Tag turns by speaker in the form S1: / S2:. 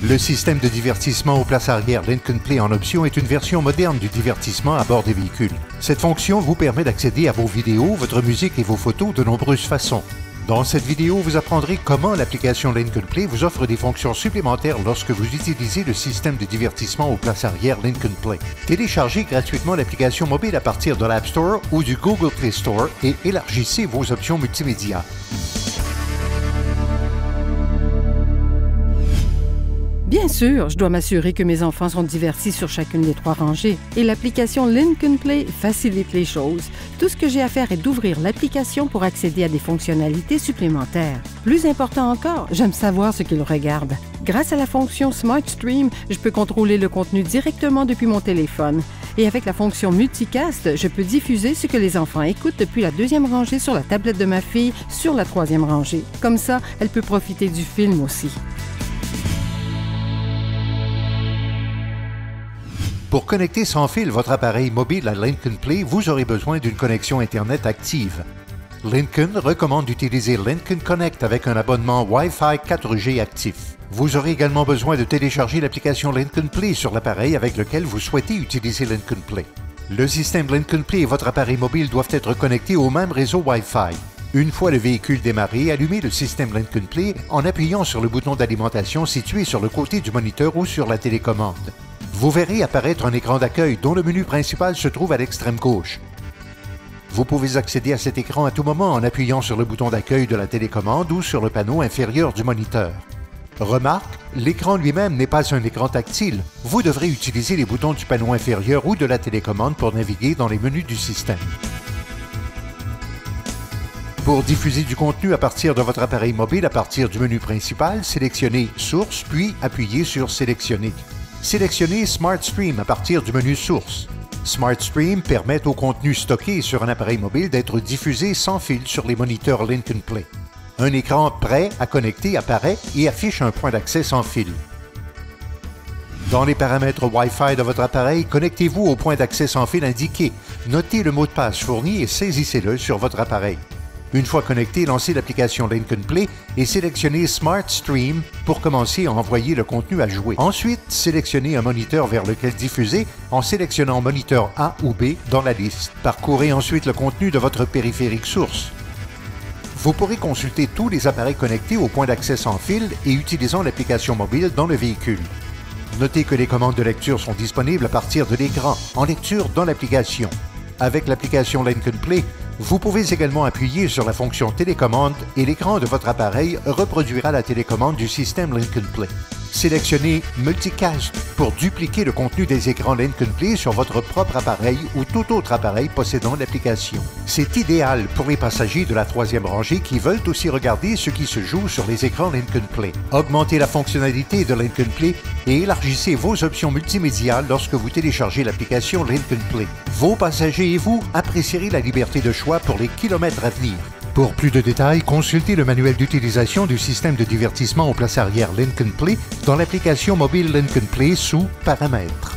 S1: Le système de divertissement aux places arrière Lincoln Play en option est une version moderne du divertissement à bord des véhicules. Cette fonction vous permet d'accéder à vos vidéos, votre musique et vos photos de nombreuses façons. Dans cette vidéo, vous apprendrez comment l'application Lincoln Play vous offre des fonctions supplémentaires lorsque vous utilisez le système de divertissement aux places arrière Lincoln Play. Téléchargez gratuitement l'application mobile à partir de l'App Store ou du Google Play Store et élargissez vos options multimédia.
S2: Bien sûr, je dois m'assurer que mes enfants sont divertis sur chacune des 3 rangées et l'application Lincoln Play facilite les choses. Tout ce que j'ai à faire est d'ouvrir l'application pour accéder à des fonctionnalités supplémentaires. Plus important encore, j'aime savoir ce qu'ils regardent. Grâce à la fonction Smart Stream, je peux contrôler le contenu directement depuis mon téléphone. Et avec la fonction Multicast, je peux diffuser ce que les enfants écoutent depuis la 2e rangée sur la tablette de ma fille sur la 3e rangée. Comme ça, elle peut profiter du film aussi.
S1: Pour connecter sans fil votre appareil mobile à Lincoln Play, vous aurez besoin d'une connexion Internet active. Lincoln recommande d'utiliser Lincoln Connect avec un abonnement Wi-Fi 4G actif. Vous aurez également besoin de télécharger l'application Lincoln Play sur l'appareil avec lequel vous souhaitez utiliser Lincoln Play. Le système Lincoln Play et votre appareil mobile doivent être connectés au même réseau Wi-Fi. Une fois le véhicule démarré, allumez le système Lincoln Play en appuyant sur le bouton d'alimentation situé sur le côté du moniteur ou sur la télécommande. Vous verrez apparaître un écran d'accueil dont le menu principal se trouve à l'extrême gauche. Vous pouvez accéder à cet écran à tout moment en appuyant sur le bouton d'accueil de la télécommande ou sur le panneau inférieur du moniteur. Remarque, l'écran lui-même n'est pas un écran tactile. Vous devrez utiliser les boutons du panneau inférieur ou de la télécommande pour naviguer dans les menus du système. Pour diffuser du contenu à partir de votre appareil mobile à partir du menu principal, sélectionnez « Source » puis appuyez sur « Sélectionner ». Sélectionnez Smart Stream à partir du menu Source. Smart Stream permet au contenu stocké sur un appareil mobile d'être diffusé sans fil sur les moniteurs Lincoln Play. Un écran prêt à connecter apparaît et affiche un point d'accès sans fil. Dans les paramètres Wi-Fi de votre appareil, connectez-vous au point d'accès sans fil indiqué. Notez le mot de passe fourni et saisissez-le sur votre appareil. Une fois connecté, lancez l'application Lincoln Play et sélectionnez Smart Stream pour commencer à envoyer le contenu à jouer. Ensuite, sélectionnez un moniteur vers lequel diffuser en sélectionnant moniteur A ou B dans la liste. Parcourez ensuite le contenu de votre périphérique source. Vous pourrez consulter tous les appareils connectés au point d'accès sans fil et utilisant l'application mobile dans le véhicule. Notez que les commandes de lecture sont disponibles à partir de l'écran, en lecture dans l'application. Avec l'application Lincoln Play, vous pouvez également appuyer sur la fonction télécommande et l'écran de votre appareil reproduira la télécommande du système Lincoln Play. Sélectionnez Multicast pour dupliquer le contenu des écrans Lincoln Play sur votre propre appareil ou tout autre appareil possédant l'application. C'est idéal pour les passagers de la 3e rangée qui veulent aussi regarder ce qui se joue sur les écrans Lincoln Play. Augmentez la fonctionnalité de Lincoln Play et élargissez vos options multimédia lorsque vous téléchargez l'application Lincoln Play. Vos passagers et vous apprécierez la liberté de choix pour les kilomètres à venir. Pour plus de détails, consultez le manuel d'utilisation du système de divertissement aux places arrière Lincoln Play dans l'application mobile Lincoln Play sous Paramètres.